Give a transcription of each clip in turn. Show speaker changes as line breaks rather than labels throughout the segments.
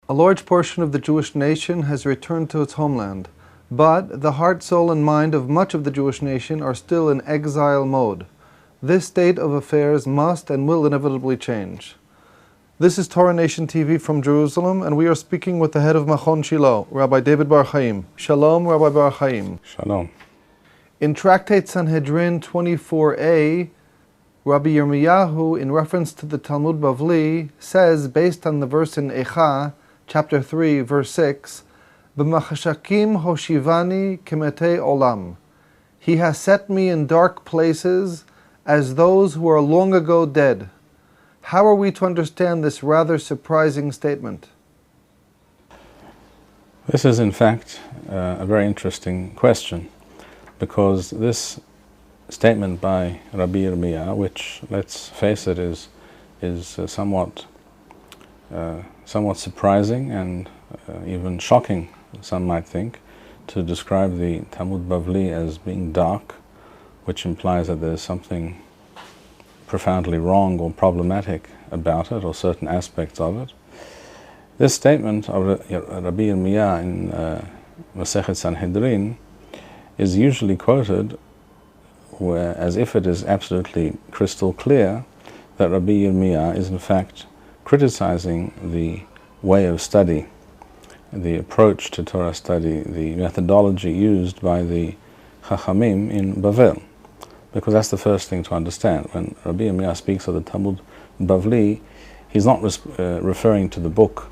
A large portion of the Jewish nation has returned to its homeland, but the heart, soul, and mind of much of the Jewish nation are still in exile mode. This state of affairs must and will inevitably change. This is Torah Nation TV from Jerusalem, and we are speaking with the head of Machon Shilo, Rabbi David Bar-Hayim. Shalom, Rabbi Bar-Hayim.
Shalom.
In Tractate Sanhedrin 24a, Rabbi Yirmiyahu, in reference to the Talmud Bavli, says, based on the verse in Exile, chapter 3, verse 6, B'machashakim hoshivani kemetei olam. He has set me in dark places as those who are long ago dead. How are we to understand this rather surprising statement?
This is in fact a very interesting question, because this statement by Rabbi Yirmiyahu, which, let's face it, is somewhat surprising and even shocking, some might think, to describe the Talmud Bavli as being dark, which implies that there's something profoundly wrong or problematic about it, or certain aspects of it. This statement of Rabbi Yirmiyahu in Masechet Sanhedrin is usually quoted as if it is absolutely crystal clear that Rabbi Yirmiyahu is in fact criticizing the way of study, the approach to Torah study, the methodology used by the Chachamim in Bavel. Because that's the first thing to understand. When Rabbi Yirmiyahu speaks of the Talmud Bavli, he's not referring to the book,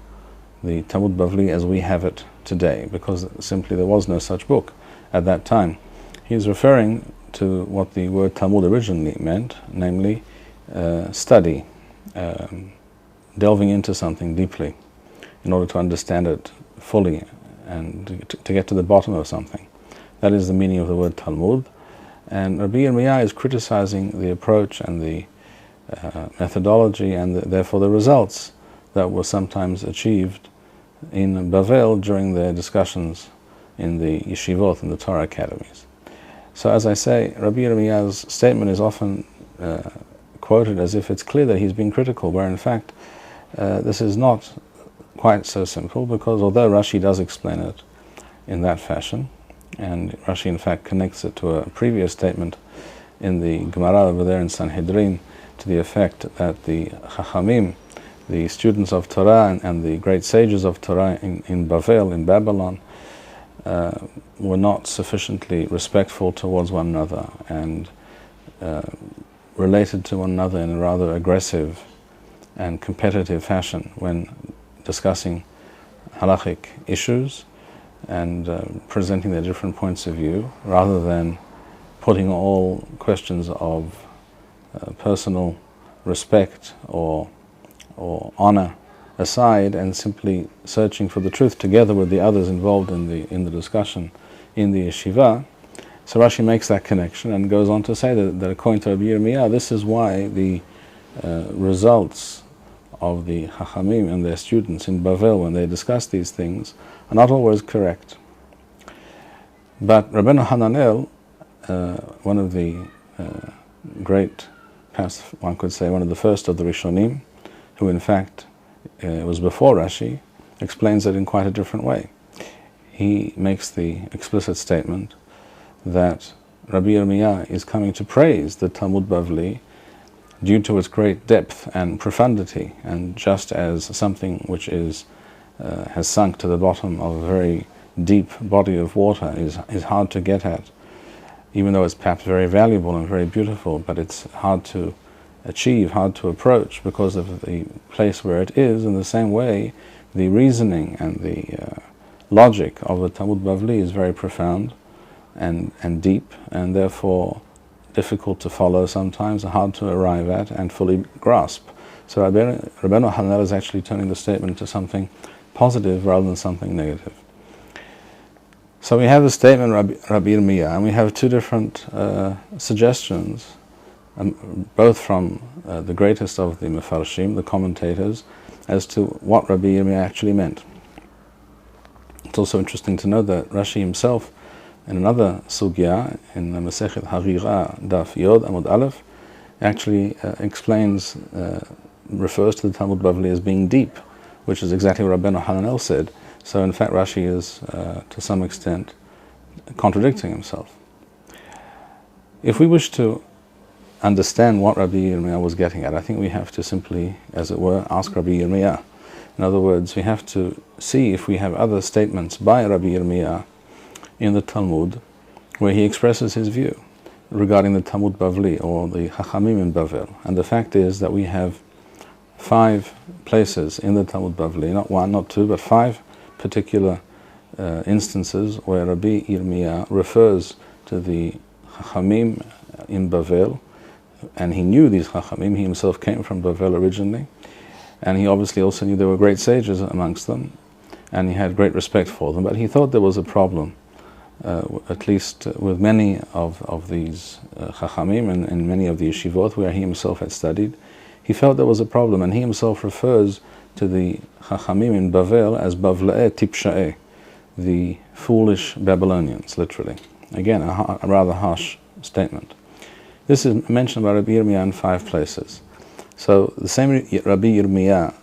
the Talmud Bavli as we have it today, because simply there was no such book at that time. He's referring to what the word Talmud originally meant, namely study, delving into something deeply in order to understand it fully and to get to the bottom of something. That is the meaning of the word Talmud. And Rabbi Yirmiyahu is criticizing the approach and the methodology and therefore the results that were sometimes achieved in Bavel during their discussions in the yeshivot and the Torah academies. So as I say, Rabbi Yirmiyahu's statement is often quoted as if it's clear that he's being critical, where in fact this is not quite so simple, because although Rashi does explain it in that fashion, and Rashi in fact connects it to a previous statement in the Gemara over there in Sanhedrin to the effect that the Chachamim, the students of Torah and the great sages of Torah in Bavel, in Babylon, were not sufficiently respectful towards one another and related to one another in a rather aggressive and competitive fashion when discussing halachic issues and presenting their different points of view, rather than putting all questions of personal respect or honor aside and simply searching for the truth together with the others involved in the discussion in the yeshiva. So Rashi makes that connection and goes on to say that according to Rabbi Yirmiyahu, this is why the results of the Chachamim and their students in Bavel, when they discuss these things, are not always correct. But Rabbeinu Hananel, one of the great, perhaps one could say one of the first of the Rishonim, who in fact was before Rashi, explains it in quite a different way. He makes the explicit statement that Rabbi Yirmiyahu is coming to praise the Talmud Bavli due to its great depth and profundity, and just as something which has sunk to the bottom of a very deep body of water is hard to get at, even though it's perhaps very valuable and very beautiful, but it's hard to achieve, hard to approach because of the place where it is. In the same way, the reasoning and the logic of the Talmud Bavli is very profound and deep, and therefore difficult to follow sometimes, hard to arrive at and fully grasp. So Rabbeinu Hananel is actually turning the statement into something positive rather than something negative. So we have the statement Rabbi Yirmiyahu, and we have two different suggestions, both from the greatest of the Mefarshim, the commentators, as to what Rabbi Yirmiyahu actually meant. It's also interesting to note that Rashi himself, in another sugya, in the Masechet Harira, Daf Yod Amud Aleph, actually refers to the Talmud Bavli as being deep, which is exactly what Rabbeinu Hananel said. So in fact Rashi is, to some extent, contradicting himself. If we wish to understand what Rabbi Yirmiyah was getting at, I think we have to simply, as it were, ask Rabbi Yirmiyah. In other words, we have to see if we have other statements by Rabbi Yirmiyah in the Talmud where he expresses his view regarding the Talmud Bavli, or the Chachamim in Bavel. And the fact is that we have 5 places in the Talmud Bavli, not 1, not 2, but 5 particular instances where Rabbi Yirmiyah refers to the Chachamim in Bavel, and he knew these Chachamim. He himself came from Bavel originally, and he obviously also knew there were great sages amongst them, and he had great respect for them, but he thought there was a problem, at least with many of these Chachamim and many of the yeshivot where he himself had studied. He felt there was a problem, and he himself refers to the Chachamim in Bavel as Bavla'e Tipsha'e, the foolish Babylonians, literally. Again, a rather harsh statement. This is mentioned by Rabbi Yirmiyah in 5 places. So the same Rabbi Yirmiyah,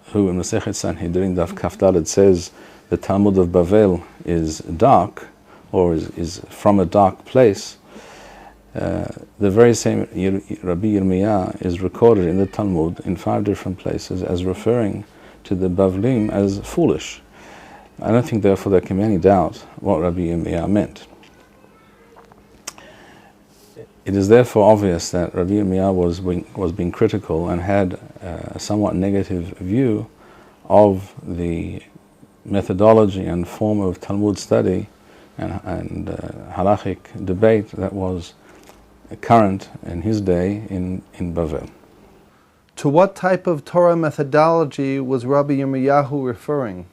who in Masechet Sanhedrin Daf Kaf Daled says the Talmud of Bavel is dark, or is from a dark place, the very same Rabbi Yirmiyah is recorded in the Talmud in 5 different places as referring to the Bavlim as foolish. I don't think therefore there can be any doubt what Rabbi Yirmiyah meant. It is therefore obvious that Rabbi Yirmiyah was being critical and had a somewhat negative view of the methodology and form of Talmud study and halachic debate that was current in his day in Bavel.
To what type of Torah methodology was Rabbi Yirmiyahu referring?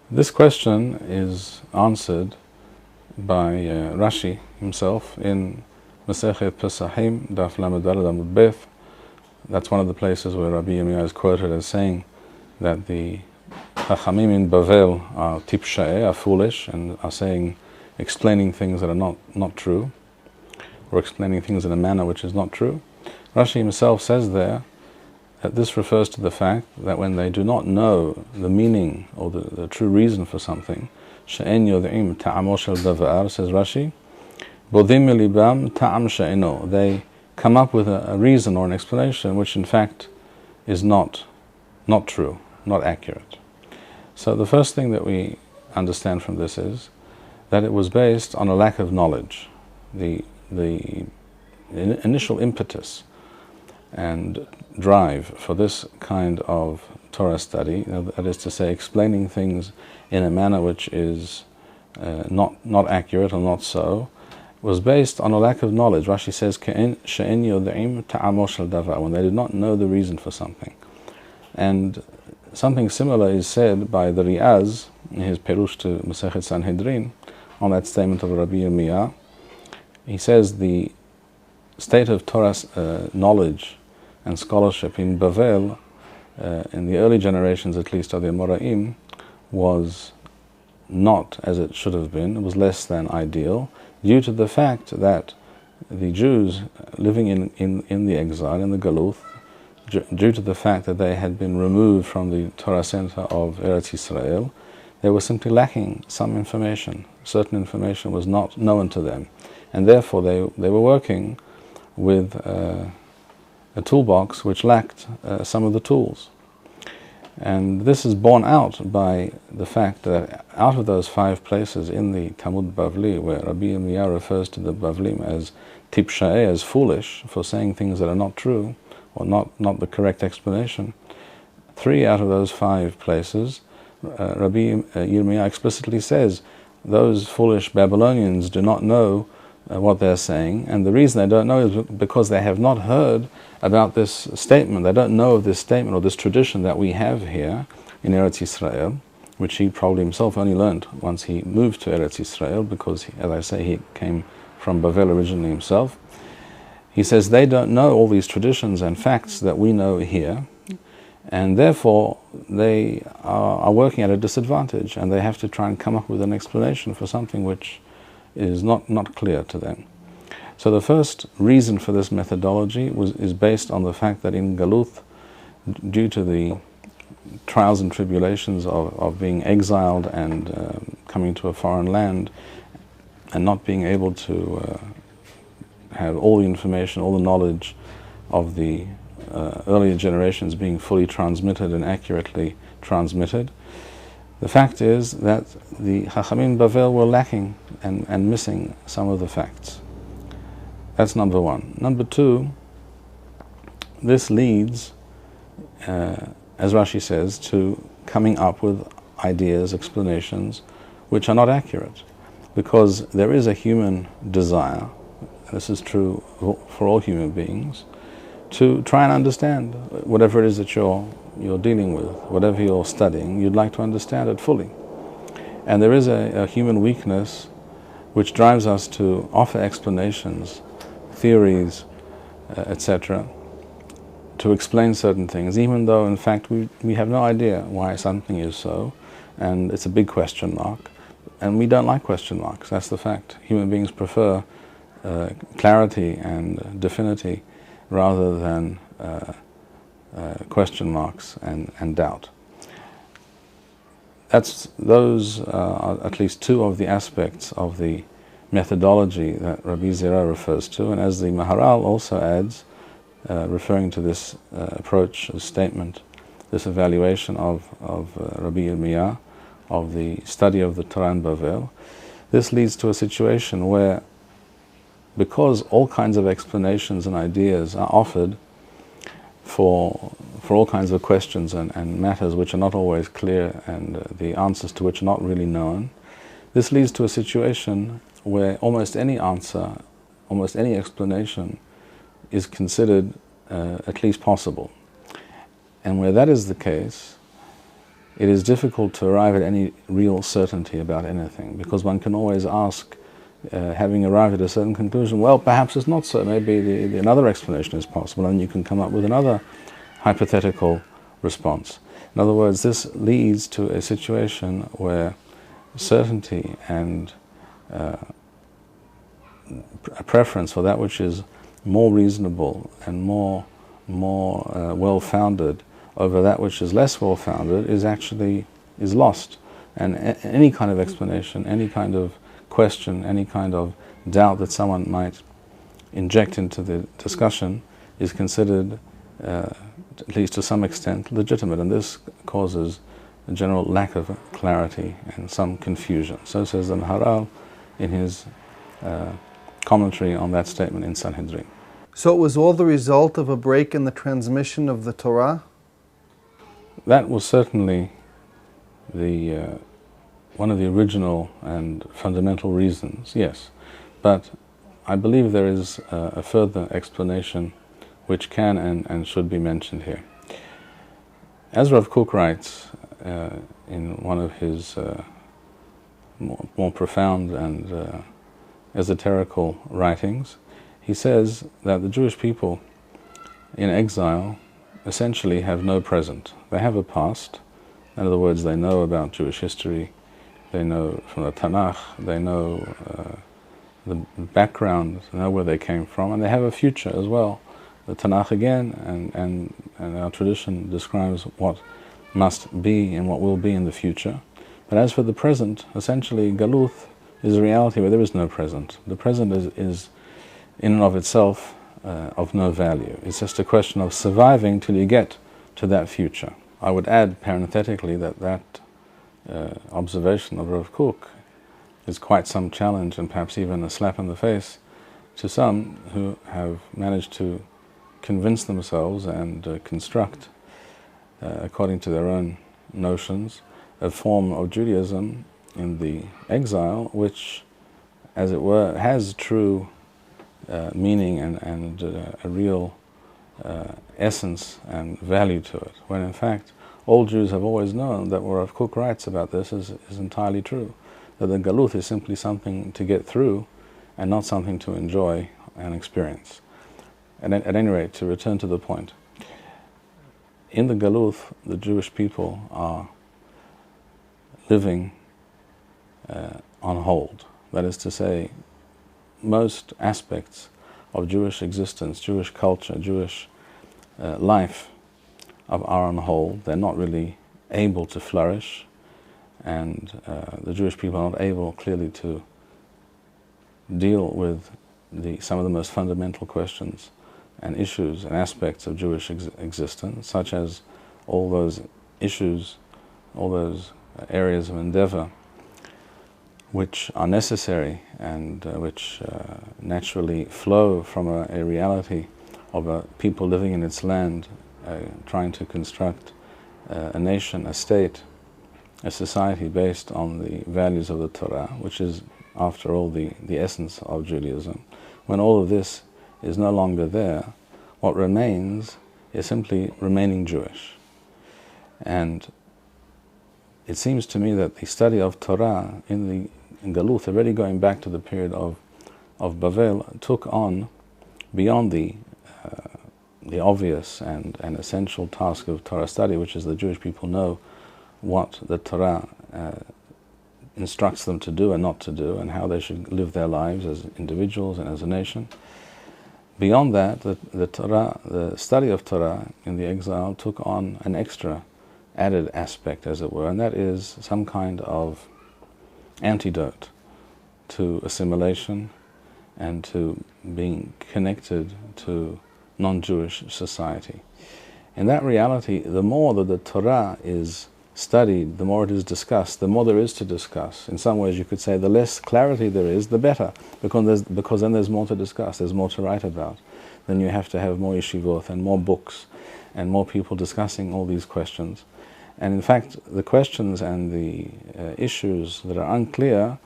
This question is answered by Rashi himself in Masechet Pesachim, Daf Lamed Daled Amud Beth. That's one of the places where Rabbi Yirmiyah is quoted as saying that the Chachamim in Bavel are tipsha'eh, are foolish, and are explaining things that are not true, or explaining things in a manner which is not true. Rashi himself says there that this refers to the fact that when they do not know the meaning or the true reason for something, she'en yod'im ta'amo shel davar, says Rashi, bodim milibam ta'am she'eno, they come up with a reason or an explanation which in fact is not true, not accurate. So the first thing that we understand from this is that it was based on a lack of knowledge. The initial impetus and drive for this kind of Torah study, that is to say, explaining things in a manner which is not accurate or not so, was based on a lack of knowledge. Rashi says, she'en yod'im ta'amo shel davar, when they did not know the reason for something. And something similar is said by the Riaz in his Perush to Masechet Sanhedrin on that statement of Rabbi Yirmiyah. He says the state of Torah's knowledge and scholarship in Bavel, in the early generations at least of the Amoraim, was not as it should have been. It was less than ideal, due to the fact that the Jews living in the exile, in the Galuth, due to the fact that they had been removed from the Torah center of Eretz Israel, they were simply lacking some information. Certain information was not known to them, and therefore they were working with a toolbox which lacked some of the tools. And this is borne out by the fact that out of those 5 places in the Talmud Bavli where Rabbi Yirmiyah refers to the Bavlim as tipsha'eh, as foolish, for saying things that are not true, or not the correct explanation, 3 out of those 5 places, Rabbi Yirmiyah explicitly says, those foolish Babylonians do not know what they're saying, and the reason they don't know is because they have not heard about this statement. They don't know of this statement or this tradition that we have here in Eretz Israel, which he probably himself only learned once he moved to Eretz Israel, because, as I say, he came from Bavel originally himself. He says they don't know all these traditions and facts that we know here, and therefore they are working at a disadvantage, and they have to try and come up with an explanation for something which is not clear to them. So the first reason for this methodology is based on the fact that in Galuth, due to the trials and tribulations of being exiled and coming to a foreign land and not being able to have all the information, all the knowledge of the earlier generations being fully transmitted and accurately transmitted. The fact is that the Chachamim Bavel were lacking and missing some of the facts. That's number one. Number two, this leads, as Rashi says, to coming up with ideas, explanations, which are not accurate. Because there is a human desire, this is true for all human beings, to try and understand whatever it is that you're dealing with, whatever you're studying, you'd like to understand it fully. And there is a human weakness which drives us to offer explanations, theories, etc., to explain certain things, even though in fact we have no idea why something is so, and it's a big question mark, and we don't like question marks. That's the fact. Human beings prefer clarity and definity rather than question marks and doubt. Those are at least two of the aspects of the methodology that Rabbi Zera refers to, and as the Maharal also adds, referring to this approach, this statement, this evaluation of Rabbi Yirmiyah, of the study of the Torah in Bavel, this leads to a situation where, because all kinds of explanations and ideas are offered for all kinds of questions and matters which are not always clear and the answers to which are not really known, this leads to a situation where almost any answer, almost any explanation is considered at least possible. And where that is the case, it is difficult to arrive at any real certainty about anything, because one can always ask, having arrived at a certain conclusion, well, perhaps it's not so, maybe another explanation is possible, and you can come up with another hypothetical response. In other words, this leads to a situation where certainty and a preference for that which is more reasonable and more well-founded over that which is less well-founded is lost. And any kind of explanation, any kind of question, any kind of doubt that someone might inject into the discussion is considered, at least to some extent, legitimate. And this causes a general lack of clarity and some confusion. So says the Maharal in his commentary on that statement in Sanhedrin.
So it was all the result of a break in the transmission of the Torah?
That was certainly one of the original and fundamental reasons, yes. But I believe there is a further explanation which can and should be mentioned here. As Rav Kook writes in one of his more profound and esoterical writings, he says that the Jewish people in exile essentially have no present. They have a past. In other words, they know about Jewish history, they know from the Tanakh, they know the background, they know where they came from, and they have a future as well. The Tanakh again, and our tradition describes what must be and what will be in the future. But as for the present, essentially Galuth is a reality where there is no present. The present is in and of itself of no value. It's just a question of surviving till you get to that future. I would add parenthetically that observation of Rav Kook is quite some challenge and perhaps even a slap in the face to some who have managed to convince themselves and construct, according to their own notions, a form of Judaism in the exile which, as it were, has true meaning and a real essence and value to it, when in fact all Jews have always known that what Rav Kook writes about this is entirely true, that the Galuth is simply something to get through and not something to enjoy and experience. And at any rate, to return to the point, in the Galuth, the Jewish people are living on hold. That is to say, most aspects of Jewish existence, Jewish culture, Jewish life are on hold. They're not really able to flourish, and the Jewish people are not able clearly to deal with some of the most fundamental questions and issues and aspects of Jewish existence, such as all those issues, all those areas of endeavor which are necessary and which naturally flow from a reality of a people living in its land, trying to construct a nation, a state, a society based on the values of the Torah, which is, after all, the essence of Judaism. When all of this is no longer there, what remains is simply remaining Jewish. And it seems to me that the study of Torah in Galut, already going back to the period of Bavel, took on, beyond the obvious and essential task of Torah study, which is the Jewish people know what the Torah instructs them to do and not to do, and how they should live their lives as individuals and as a nation. Beyond that, the study of Torah in the exile took on an extra added aspect, as it were, and that is some kind of antidote to assimilation and to being connected to non-Jewish society. In that reality, the more that the Torah is studied, the more it is discussed, the more there is to discuss. In some ways you could say the less clarity there is, the better, because then there's more to discuss, there's more to write about. Then you have to have more yeshivot and more books and more people discussing all these questions. And in fact, the questions and the issues that are unclear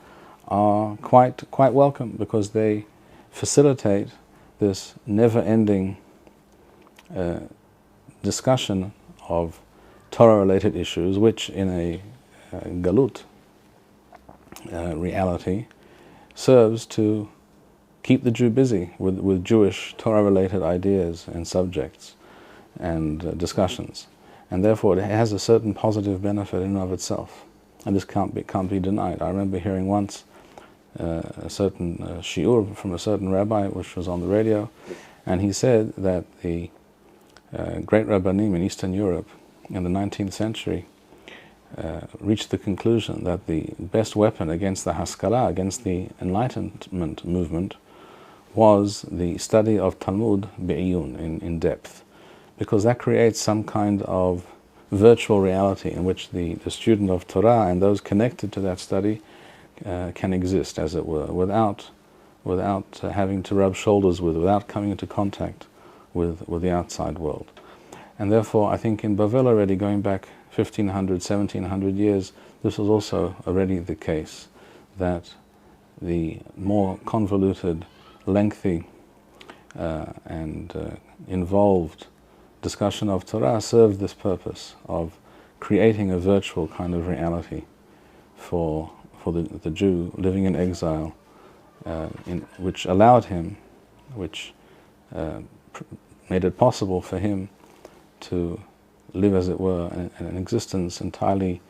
are quite welcome, because they facilitate this never-ending discussion of Torah-related issues, which in a galut reality serves to keep the Jew busy with Jewish Torah-related ideas and subjects and discussions. And therefore it has a certain positive benefit in and of itself. And this can't be denied. I remember hearing once a certain shiur from a certain rabbi, which was on the radio, and he said that the great rabbanim in Eastern Europe in the 19th century reached the conclusion that the best weapon against the Haskalah, against the Enlightenment movement, was the study of Talmud Be'iyun, in depth, because that creates some kind of virtual reality in which the student of Torah and those connected to that study can exist, as it were, without having to rub shoulders with, without coming into contact with the outside world. And therefore, I think in Bavel already, going back 1500, 1700 years, this was also already the case, that the more convoluted, lengthy, and involved discussion of Torah served this purpose of creating a virtual kind of reality for the Jew living in exile, which allowed him, which made it possible for him to live, as it were, an existence entirely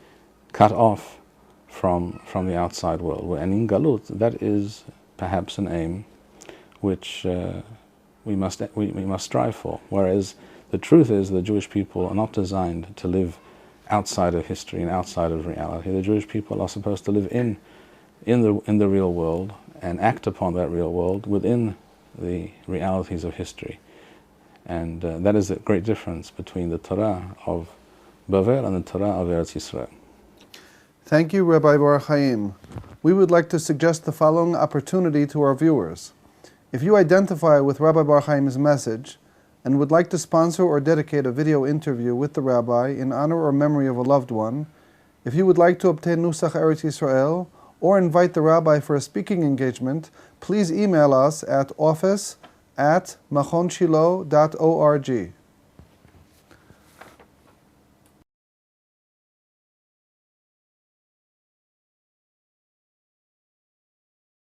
cut off from the outside world. And in Galut, that is perhaps an aim which we must strive for. Whereas the truth is the Jewish people are not designed to live outside of history and outside of reality. The Jewish people are supposed to live in the real world and act upon that real world within the realities of history. And that is a great difference between the Torah of Bavel and the Torah of Eretz Yisrael.
Thank you, Rabbi Bar-Hayim. We would like to suggest the following opportunity to our viewers. If you identify with Rabbi Bar-Hayim's message and would like to sponsor or dedicate a video interview with the Rabbi in honor or memory of a loved one, if you would like to obtain Nusach Eretz Yisrael or invite the Rabbi for a speaking engagement, please email us at office@machonshilo.org.